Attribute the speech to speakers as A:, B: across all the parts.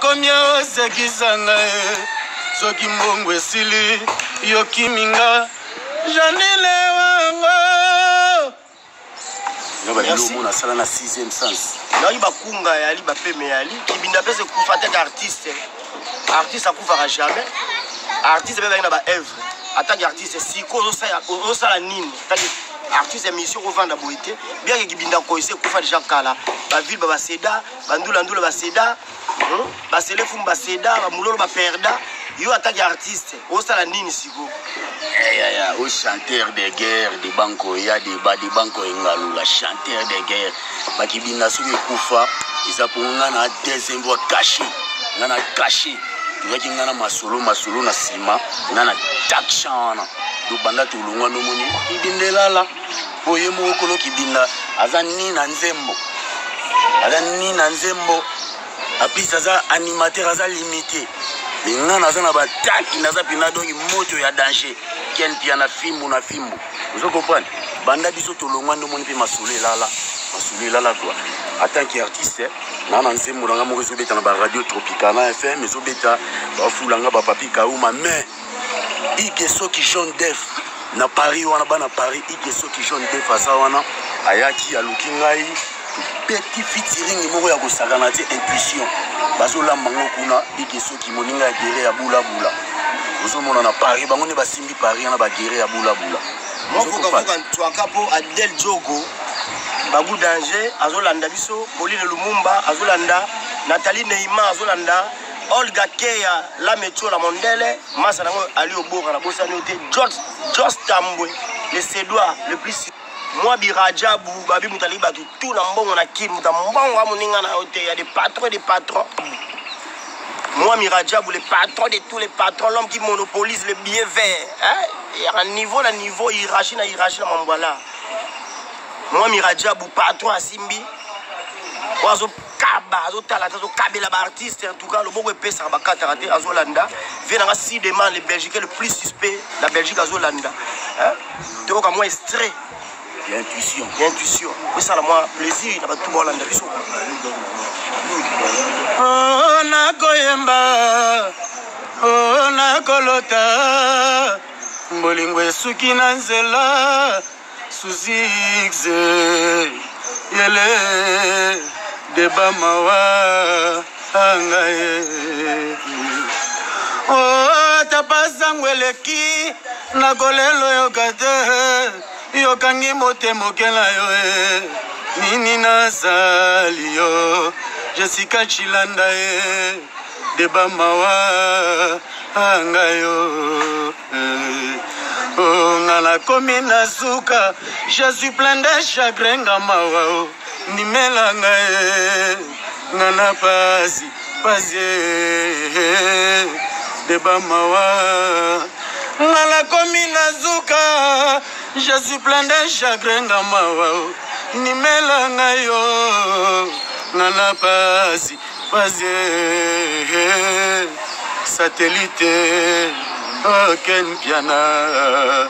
A: komia osekisanga soki mbongo esili yokiminga Janine wango
B: on a ça dans la 6e sens.
C: Non, il va kunga yali ba peme yali kibinda pese kufata artiste. Artiste akufara jamais. Artiste beba ina ba œuvre. Attaque artiste siko osa la nini. Artiste émission revendre boité. Bien que kibinda ko ise kufa déjà kala. Ba ville ba seda, ba ndula ndula ba seda. Ba selefu ba seda, ba mulolo ba perda. Yo attaque artiste. Osa la nini siko.
B: Au chanteur de guerre de banco ya de banco engalula chanteur de guerre bakibina soki kufa isa pour ngana deuxième voix caché ngana caché tu ngana masolo na sima ngana takshana do banda tulunga no moni ibindelala oye mokolo kibinda azani na nzembo apisa za animateur aza limité ngana za na bataki naza pina donc moto ya danger ken pia na fimbu vous comprenez banda biso tolongwa ndo moni pe masule lala quoi en tant qu'artiste na nzembo nga moko zo beta na ba radio Tropicana FM zo beta ba fulanga ba papi kauma mais ikeso ki jaune def na Paris wana bana Paris ikeso ki jaune def asa wana ayaki aluki ngai petit featuring moko ya kosakana te intuition bazola mango kuna ikeso ki moninga gere ya bula vous mona na Paris bango ne basimbi Paris na ba gere ya bula
C: Mofuka Tuakapo Adel Jogo Babu Danger Azolanda Biso Pauline Lumumba Azolanda Nathalie Neima Azolanda Olga Keya La Metro La Mondele Masanango Ali Obora La Bossa Note Just Tambwe Le Sédois Le plus moi Birajabu Babi Moutaliba tout na mbongo na kim Mutambongo Amuninga na hote Il y a des patrons Moi Mirajabou les patrons de tous les patrons l'homme qui monopolise le billet vert hein? Il y a un niveau hiérarchie na Mambwala. Moi Mirajabou patron à Simbi Oazo Kaba Azo Talata Azo Kabela artiste en tout cas le bon pesa ba katarate Azolanda vient dans 6 demandes les Belgiques le plus suspect la Belgique Azolanda hein donc à moi extrait
B: intuition
C: c'est ça la moi plaisir na tout Holanda biso
A: oh na koyemba oh na kolota mbolingo esuki na nzela suzigze yele deba mawa angaye oh tapasangweleki na kolelo yokate yokangi motemo kela yo nini nazali yo Jessica Chilanda deba mawa angayo oh ngala komi nazuka je suis plein de chagrin ngamawa nimela ngaye ngana pasi deba mawa ngala komi nazuka je suis plein de chagrin ngamawa nimela ngayo ngana pasi satellite ken piana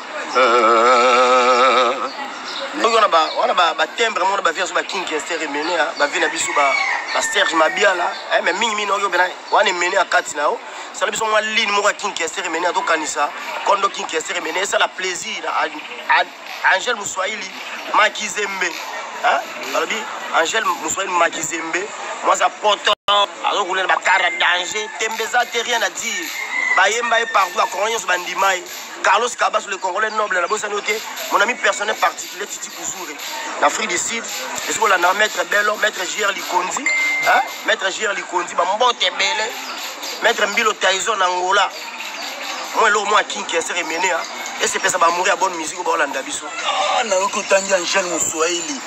C: on a ba timbre mon ba via sur ba King Kester mené ba vina biso ba Serge Mabiala mais mingi no yo bena wana mené akati nao ça biso moi ligne mo King Kester mené to kanisa kondo King Kester mené ça la plaisir Angel Mouswahili Makizembe hein alors dit Angel Mouswahili Makizembe moi ça porte alors rouler ba cara danger tembeza te rien à dire ba yemba et partout à Corogne sur bandimai Carlos Cabas le Congolais noble la bossa noté mon ami personnel particulier Titi Kouzoure l'Afrique du Sud et ce la maître Bello maître JR Likondi hein maître JR Likondi ba mbote belé maître Mbilo Tyson Angola moi le moi King qui est mené et c'est ça va mourir à bonne musique au Hollande biso
B: ah na okotandi Angel Mouswahili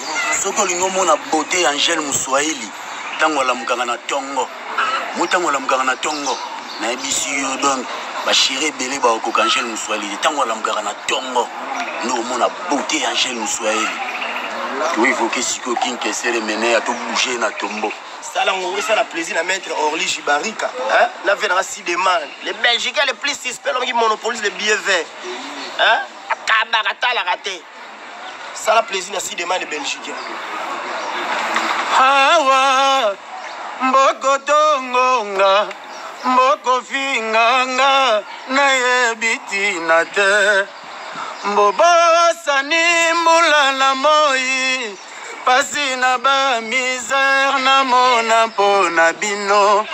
B: soko lingo mona beauté Angel Mouswahili tango la mukanga na tongo mutango la mukanga na tongo na ebisi yo donc ba chérie belé ba okoka Angel Mouswahili tango la mukanga na tongo no mona beauté Angel Mouswahili tu évoquer siko King Kester mené à tout bouger na tombo
C: ça la plaisir à mettre Orly Jibarika hein na venra si demande les Belgiques les plus suspects qui monopolisent les billets verts hein akaba la raté ça la plaisir à si demande les Belgiques
A: hawa mboko tongonga mboko finganga nayebi tina te mbobosani mbula na moi pasi na bamisere namona mpo na bino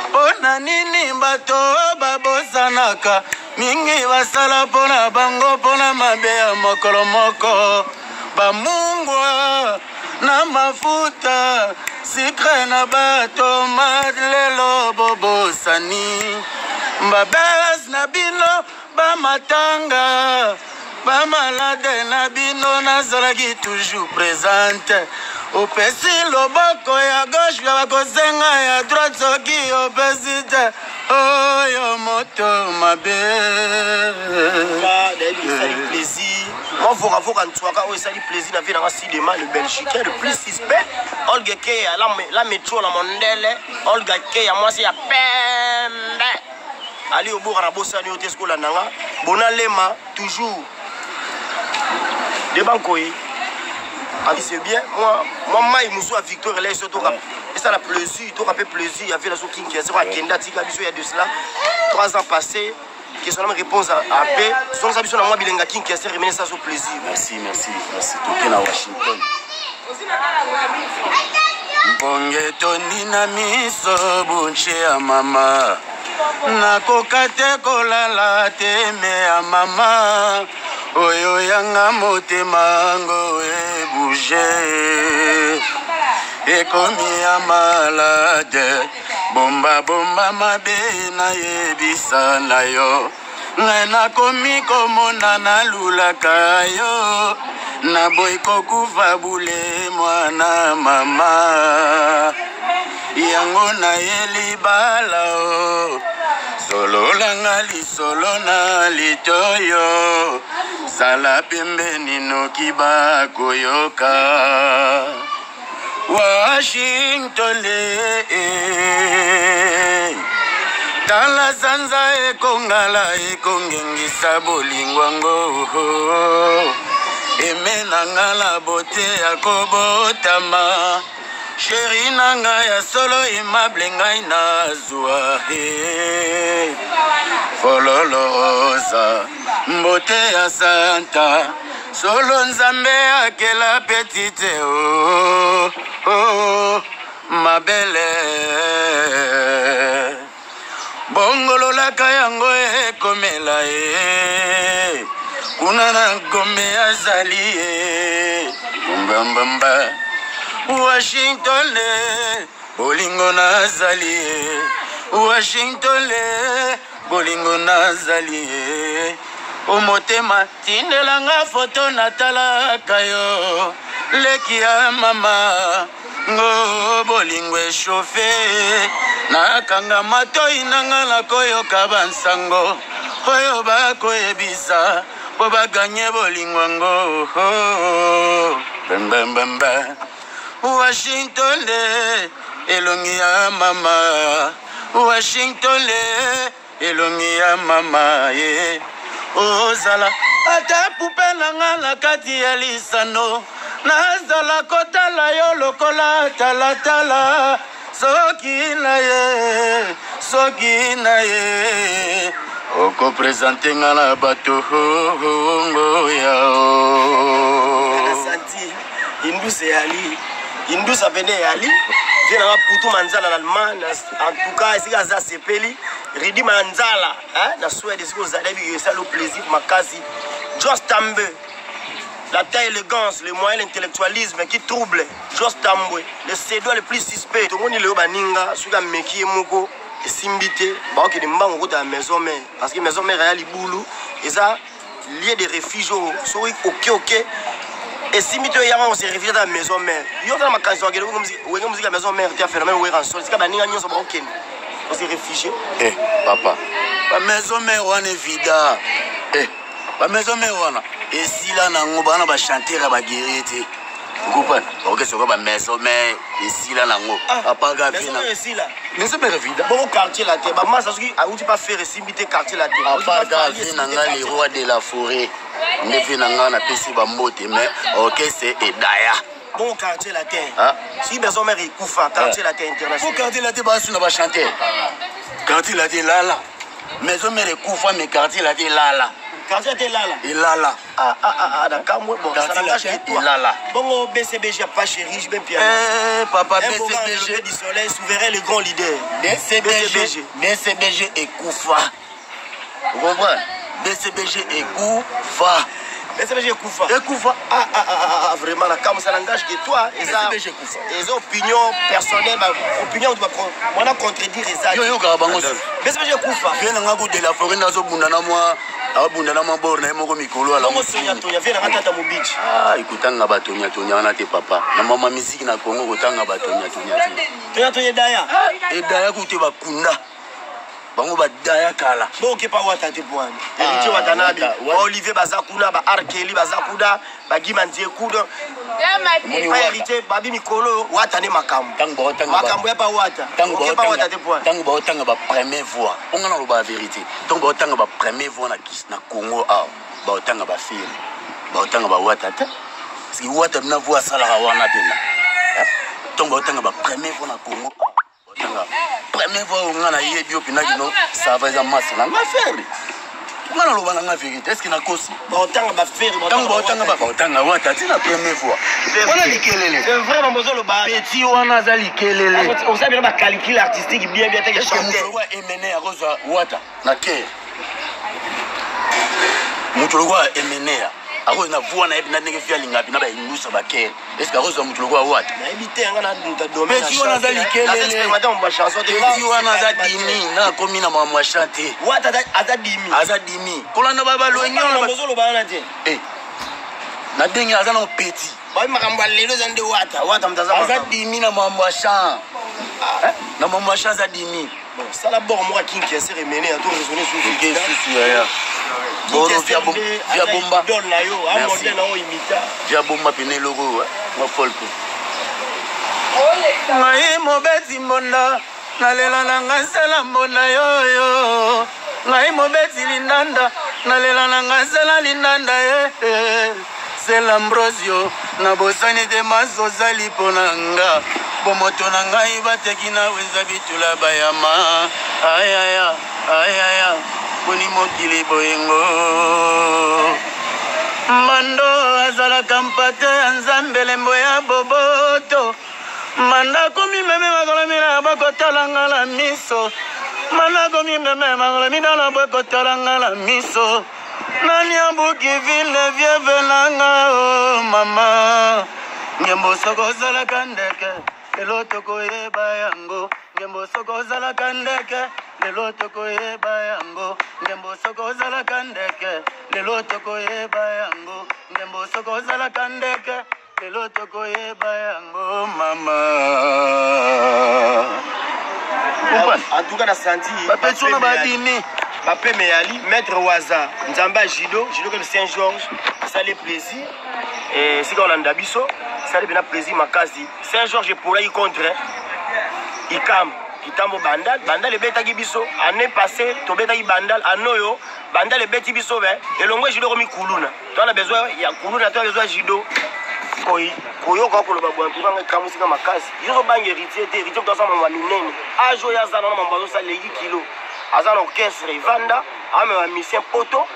A: mpo na nini bato babosanaka mingi basala mpo na bango mpo na mabe ya mokolo moko bamungwa na mafuta sikre na batomate lelo bobosani babes na bino bamatanga bamalade na bino nazalaki toujours présente opesi loboko ya gauche ya bakosenga ya droite soki opesi te oyo moto mabe
C: plaisir. Moi, Voka Ntouaka, où est-ce que plaisir d'avoir dans cinéma le Belgique, le plus suspect. Olga Key, la métro, la mondelle, Olga Key, moi c'est à peine. Ali au bout, à la bosse, à l'Iotesco, la Nanga, Bonalema, toujours. Des bancoïs. C'est bien. Moi, je suis à Victor, et ça la plaisir, il a fait plaisir. Il y avait la Sokin qui a fait Kenda, il y a de cela, 3 ans passés. Qui sont la réponse à paix. Son habitude à moi, Bilenga King qui a remené ça au plaisir.
B: Merci. Tout est à Washington.
A: Bonge toni na miso bunche ya mama nakoka te kolala te me ya mama oyo yanga motema ngo ebouge ekomi ya malade bomba mabe nayebisa na yo ngai nakomi komona nalulaka yo naboyi kokufa bule mwana mama yango nayeli bala o sololanga lisolo na litoyo sala pembeni noki bakoyoka Washington tala sanza ekongala ekongengisa bolingwango emena ngala bote ya kobotama sheri nanga ya solo imable ngai nazwa fololoza mbote ya santa solo nzambe akela petite mabele bongololaka yango ekomela kuna na gombe azali mbambamba Washington bolingo nazali Washington bolingo nazali omotema tindelanga foto natalaka yo leki ya mama ngo bolingo eshofe nakanga matoi nanga nakoyoka bansango oyo bakoyebisa po baganye bolingo ngo bambambamba Washington elongi ya mama Washington elongi ya mama ozala ata pupe nanga na kati ya lisano nazala kotala yo lokola talatala soki na ye oko presente nga na bato ngo yao
C: Indus et Ali. Indus a venu et Ali. Vient à Poutou Manzala l'Allemagne. En tout cas, c'est à Sepeli. Ridi Manzala. La Suède, c'est aux Arabes. C'est le plaisir, ma quasi. Joss Tambe. La taille, l'élégance, le moyen, l'intellectualisme qui trouble. Joss Tambe. Le cédou le plus suspect. Tout le monde est le Baninga. Celui qui a Meki et Moko. Et Simbité. Bah, ok, les mbans ont la maison mère. Parce que la maison mère est à Liboulou. Et ça, lié des réfugiés. Ok. Et si tu es on s'est réfugié dans la maison mère. Il y a ma canción qui est la maison mère. Tu as fait la même chose. C'est que nous sommes on s'est réfugié.
A: Eh, papa. La maison mère, on est vida. Eh, la maison mère, on a. Et si là, on va chanter à la guérite. Vous comprenez? Ok, c'est quoi la maison mère? Et si là, on a pas gagné. Maison mère, vida.
C: Bon, quartier la terre. Maman, ça se dit, où tu pas faire simité quartier la terre.
A: À part gagner, les rois de la forêt. Nefi nanga na pesi ba mbote mais ok c'est Edaya
C: bon quartier latin. Si maison mère ekufa quartier latin international.
B: Pour quartier latin basu na ba chanter. Quartier latin là. Maison mère ekufa mais quartier latin là.
C: Quartier latin là.
B: Et là.
C: D'accord, moi bon, ça n'engage que toi. Bon, BCBG pas chéri, je vais bien.
B: Papa
C: BCBG du soleil, souverain le grand leader.
B: BCBG ekufa. Vous comprenez? BCBG ekufa.
C: BCBG ekufa.
B: Ekufa.
C: Vraiment, comme ça n'engage que toi.
B: BCBG ekufa.
C: Les opinions personnelles, opinions, on a contredire ça.
B: Yo karabango.
C: BCBG ekufa.
B: Viens na de la forêt nazo bundana moi. Abundana mabor na moko mikolo ala.
C: Bongo sonya tonya viens na tata mobichi.
B: Ikutanga batonya tonya wana te papa. Na mama musique na Congo kutanga batonya tonya te.
C: Tonya daya.
B: E daya kute bakunda. Bango ba daya kala.
C: Bon ke pa wata te poani. Héritier watanabi. Olivier Bazakuna ba Arkeli Bazakuda ba Gimandie Kudo. Pas héritier babi mikolo watane makambo. Makambo ya pa wata. Ke pa wata te poani.
B: Tango ba otanga ba première voix. On a la vérité. Tango ba otanga ba première voix na Congo a. Ba otanga ba film. Ba otanga ba wata te. Parce que wata na voix sala wana tena. Tango ba otanga ba première voix na Congo. Première fois on a eu bio pinagino ça va être masse na faire on a loba na vérité est-ce qu'il na kosi
C: botanga ba faire
B: botanga wata tina première fois on a likelele
C: c'est vraiment besoin le ba
B: petit wana za likelele
C: on sait bien ba calcul artistique bien te
B: est-ce que mutu wa emene aroza wata na ke mutu wa emene ako na voix na ebina ndenge fia linga bina ba inusa ba ke est-ce que aroza mutu kwa wata
C: na ebite nga na nta domaine
B: petit wana za likelele
C: madame ba chanson
B: petit wana za dimi na komi na mama chanter
C: wata aza dimi
B: kolanda baba loenyo
C: na bozolo bana te
B: na dengi aza na petit
C: ba makambo lelo za nde wata mtaza
B: aza dimi na mama chan na mama chan za dimi
C: ça la bord moi qui est remené à tout raisonner sur
B: ce qui est Boro via bomba
C: don na yo a modèle na o imita
B: via bomba pene logo ma folko ngai mobeti mbonda nalela na ngasala mbonda yo ngai mobeti lindanda nalela na ngasala lindanda c'est l'ambrosio na bosani de mazozali ponanga bomoto na ngai bateki na wenza bitula bayama ayaya Kuni mokili boyengo Mando azalaka mpate ya nzambe lembo ya boboto Manda komi meme makolomi na bakotala la miso Manda komi meme makolomi na bakotala la miso Nani abuki vile vieve nanga oh mama Ngembo soko zalaka ndeke Lelo toko eba yango Ngembo soko zalaka ndeke Lelo toko eba yango Ngembo soko zalaka ndeke Lelo toko eba yango Ngembo soko zalaka ndeke Lelo toko eba yango mama
C: en tout cas na senti
B: Bapetu na badimi
C: Bape Meyali maître Waza Nzamba Jido comme Saint-Georges ça les plaisir et c'est quand on a biso ça les bien plaisir makasi Saint-Georges pour y contre Ikam Kitambo bandal le beta biso année passée to beta bandal anoyo bandal le beti biso et longwe Jido comme kuluna toi on a besoin il y a kuluna toi besoin Jido koyo kwa ko lo babwantu nga kamusika makasi yo bangi héritier dans sa mama minene ajo ya zana na mambazo sa legi kilo azana orchestre vanda ame wa mission poto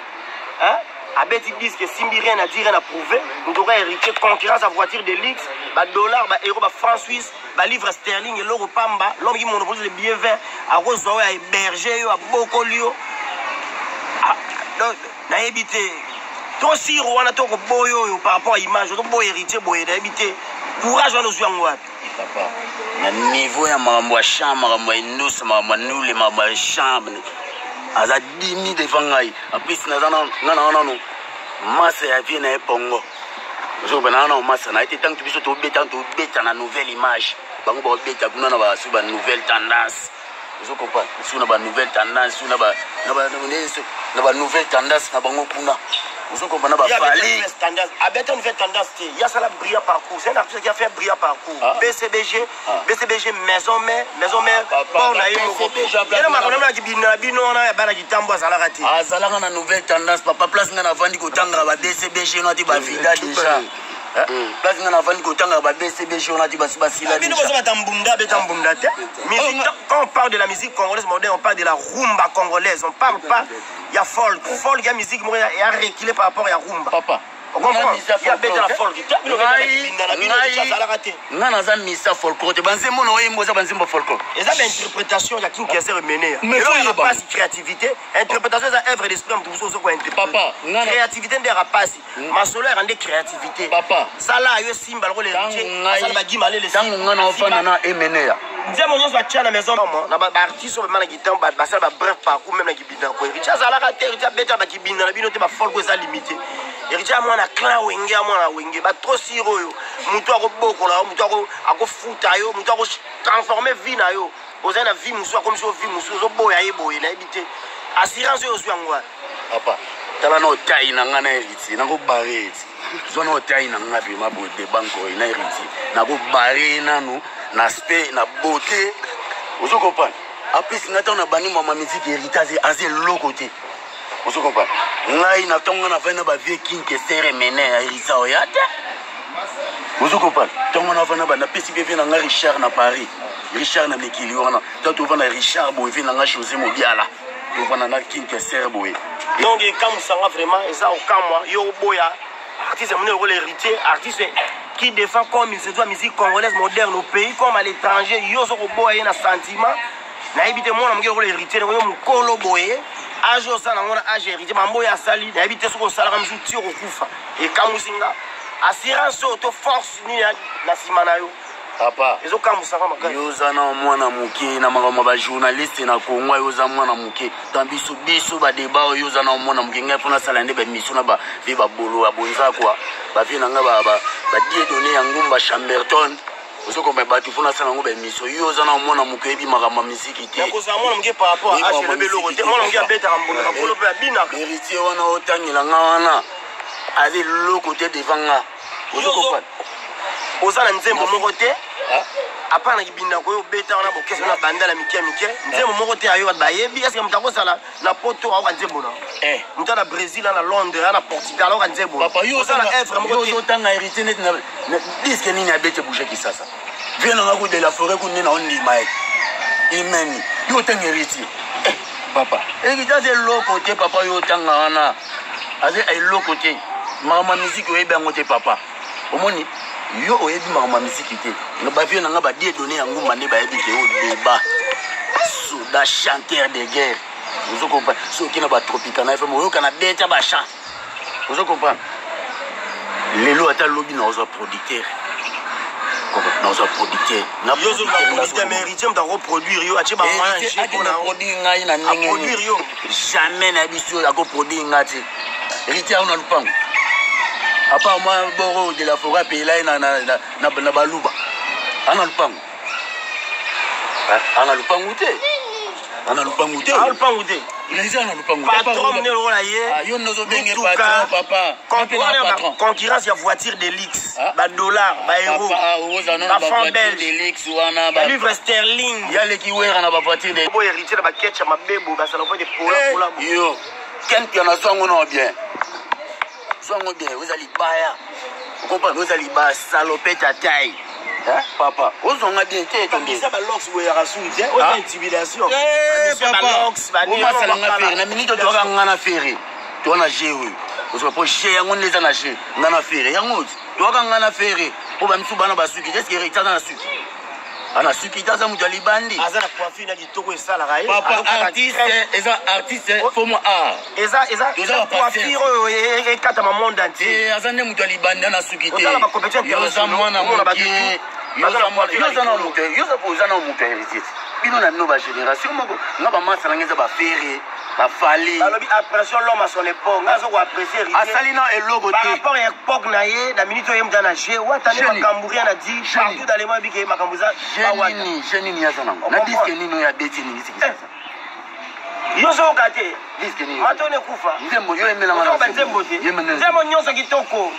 C: abeti disque simbi rien à dire rien à prouver nous aura hérité concurrence à voiture de luxe ba dollar ba euro ba franc suisse ba livre sterling et l'euro pamba l'homme qui monopolise les billets verts à rozo ya héberger yo a bokolio na éviter to si rwanda to ko boyo par rapport à image to boy héritier boy na éviter courage à nos yeux wapi
B: papa na niveau ya mambo ya chambre mambo ya indus mambo nule mambo ya chambre aza dimi devant ngai apis na zana ngana no massa ya vie na epongo zo bana na massa na été tant que biso to beta na nouvelle image bango ba beta kuna na ba su ba nouvelle tendance zo comprendre su na ba nouvelle tendance su na ba nouvelle tendance na bango kuna zo comprendre ba fali
C: tendance abeta nouvelle tendance il y a ça la brillant parcours c'est un artiste qui a fait brillant parcours BCBG maison mère bon na yo na makona na kibina bino na bana kitambo azalaka te
B: azalaka na nouvelle tendance papa place nga na vandi kotanga ba BCBG no ti ba vida déjà place nga na vandi kotanga ba BCBG on a dit basila
C: bino boza batambunda betambunda te musique quand on parle de la musique congolaise moderne on parle de la rumba congolaise on parle pas ya folk ya musique mo ya reculé par rapport ya rumba
B: papa
C: on comprend ya beta la folk
B: nga naza misa folklore te banzembo na oyembo eza banzembo folklore
C: eza bainterprétation ya king keser menea rapasi créativité interprétation eza œuvre d'esprit ya mutu mosusu ozo kointerpréter créativité nde rapasi masolo erande créativité
B: papa
C: sala yo simba lokolo héritier asala bagima lele
B: ntango nga na ofanda na emenea
C: nzembo nyonso batia na maison na baartiste oyo bema na gitan basala babref parcours même na kibinda ko héritier azalaka te héritier abeta bakibinda na bino te bafolko eza limité héritier ya mwana clan wenge ya mwana wenge batro siro oyo mutu akobokola yo mutu akofuta yo mutu akotransforme vie na yo ozali na vie mosusu akomisi yo vie mosusu ozoboya ye boye nayebi te assurance oyo ozwi yango wana
B: papa tala na otai na nga na héritier nakobare eti zwa na otai na nga vraimen boye de banko na héritier nakobare nanu na aspect na beauté ozo comprendre apesi nga ntango na bani mama musique héritier aza eloko te ozo comprendre ngai na ntango nga na vai na bavie king kesere mene ya héritier oya te ozo comprendre ntango na vai na napesi mpe vie na nga richard na paris richard na mikili wana ta tova na richard boye vie na nga josé mobiala tovanda na king kesere boye
C: donc ekamusanga vraiment eza okamwa yo oboya artiste monene lokola héritier artiste qui défend comme il se doit musique congolaise moderne au pays comme à l'étranger yo ozo koboya ye na sentiment nayebi te mwana moke lokola héritier yo mokolo boye age osala nango na age héritier bamboyo asali nayebi te soki osalaka mosusu ti okokufa ekamusinga assurance oyo to force nini na nsima na yo
B: papa
C: ezokamusanga makasi
B: yo oza na mwana moke na makambo bajournaliste na kongo yo oza mwana moke ta biso badeba oyo yo oza na mwana moke ngai mpona asala nde bamission na bavie babolo ya bonzakwa bavie na ngai badie donné ya ngumba chamberton ozokoma bato mpona asala yango bamission yo oza na mwana moke oyebi makambo ya misiki te
C: nakozala mwana moke par rapport a age elobeloko te mwana moke abetaka mbonaka kolo mpe abinaka
B: héritier wana otangela nga wana aza eloko te devant nga ozokopana
C: oza na nzembo moko te apa na kibinda koyo obeta wana bokesa na bandala mike nzembo moko te ayo bato bayebi eske moto akosala na poto aoka nzembo na moto na brésil na londres na portugal aoka nzembo oza na œuvre moko te
B: otanga héritier neti na diske nini abete bouge kisasa vie nanga ku de la forêt ku nde na ondima ye imeni yo otanga héritier papa héritier aza eloko te papa yo otanga wana aza eloko te makambo ya misiki oyebi yango te papa omoni yo oyebi makambo ya misiki te bavie na nga badie donné ya ngumba nde bayebi ke odeba soda chanteur de guerre ozo comprendre soki na batropicana fm oyoka na beta bachan ozo comprendre lelo ata lobi na ozwa producteur naozwa producteur
C: mais héritier moto akoproduire yo atie
B: bamoyenproduire ngai na ndenge
C: yo
B: jamais na biso akoproduire nga te héritier aona lupango apa moi boro de la forêt payela na baluba ana lupango Ils ont
C: patron
B: yo nozo benge patron papa
C: concurrence ya voiture de luxe ba dollar ba euro ba franc belge
B: de luxe wana ba
C: livre sterling
B: ya leki wera na ba voiture de
C: boy héritier na ba ketcha mabebo ba sala ko de pola
B: yo ken piano songo no bien songo bien vous allez baya vous comprenez vous allez ba salopette à taille papa ozonga bien te
C: tondi ça ba lox boya rasuli te o intimidation
B: papa lox ba ni masalanga faire na minute to ka ngana faire to na jewe ozo po je yango ndeza na je ngana faire yango to ka ngana faire o ba msu bana basuki est-ce que réta na suki ana suki taza mutu alibandi
C: azana coiffure na kitoko esala kai
B: papa artiste faut moi
C: eza coiffure et kata ma monde entier
B: azane mutu alibandi ana suki te
C: ozana ba compétition internationale
B: mwana ba yoza na moto héritier bino na bino bagénération moko nga bamasa nanga eza bafere bafali
C: balobi appréciation l'homme à son époque nga azo koapprécie héritier
B: asali na eloko te
C: par rapport ya époque na ye na minute oyo mutu ana je watane makambo rien a dit partout dans le monde bike makambo eza
B: je nini aza nango na diske nini oyo abeti nini sikisasa
C: yo soka te
B: diske nini
C: matone kufa
B: nzembo yo emelanga na
C: banzembo te nzembo nyonso kitoko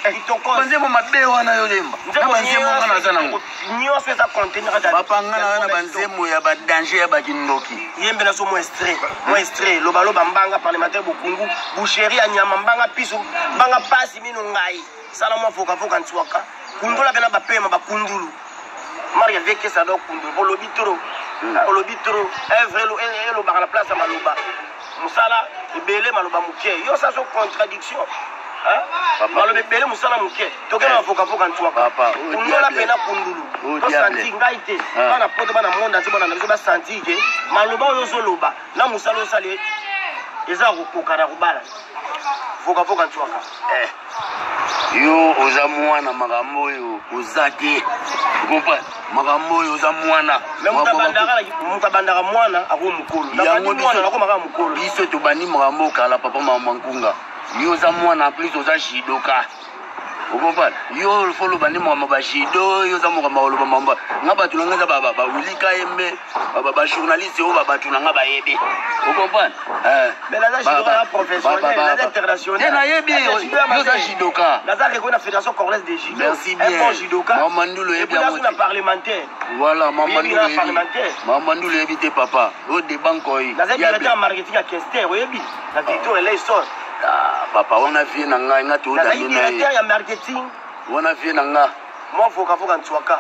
B: banzembo mabe wana yo lemba na banzembo nga naza nango
C: nyonso eza contenir ata
B: papa nga na wana banzembo ya badanger ya bakindoki
C: yembela so mo extrait lobaloba mbanga parlementaire bokungu boucherie ya nyama mbanga piso mbanga pasi mino ngai sala mwa foka ntwaka kundola bena bapema bakundulu mari avec ça do kundu bolobi tro evre lo ba la place maloba musala ebele maloba muke yo ça so contradiction hein maloba ebele musala muke tokena foka ntwaka kundola bena kundulu to santi ngaite bana poto bana monde ati bana nazo ba santi ke maloba yo zo loba na musala osale eza kokoka na kubala foka ntwaka
B: yo oza mwana makambo oyo oza te comprendre makambo oyo oza mwana
C: mutabandaka mwana ako mukolo nakomaka mukolo
B: biso tobandi makambo kala papa mama nkunga yo oza mwana en plus oza shidoka okomprendre yo fo lobandi makambo bashido yo oza makambo oloba makambo nga bato na nga eza bawilika yembe bajournaliste oyo babato na nga bayebi okomprendre nayebi yo oza shidoka
C: merci
B: bien mamandulo yebi voilà mamandulo yebi te papa oyo debankoyi papa wana vie na ngai nga wana vie na nga
C: foka ntwaka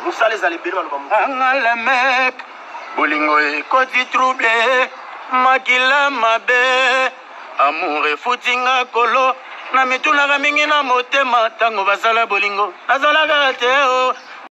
C: musala ezala ebele maloba
B: anga le mek bolingo ekoti trouble makila mabe amour efutinga kolo na mitunaka mingi na motema ntango basala bolingo nazalaka te o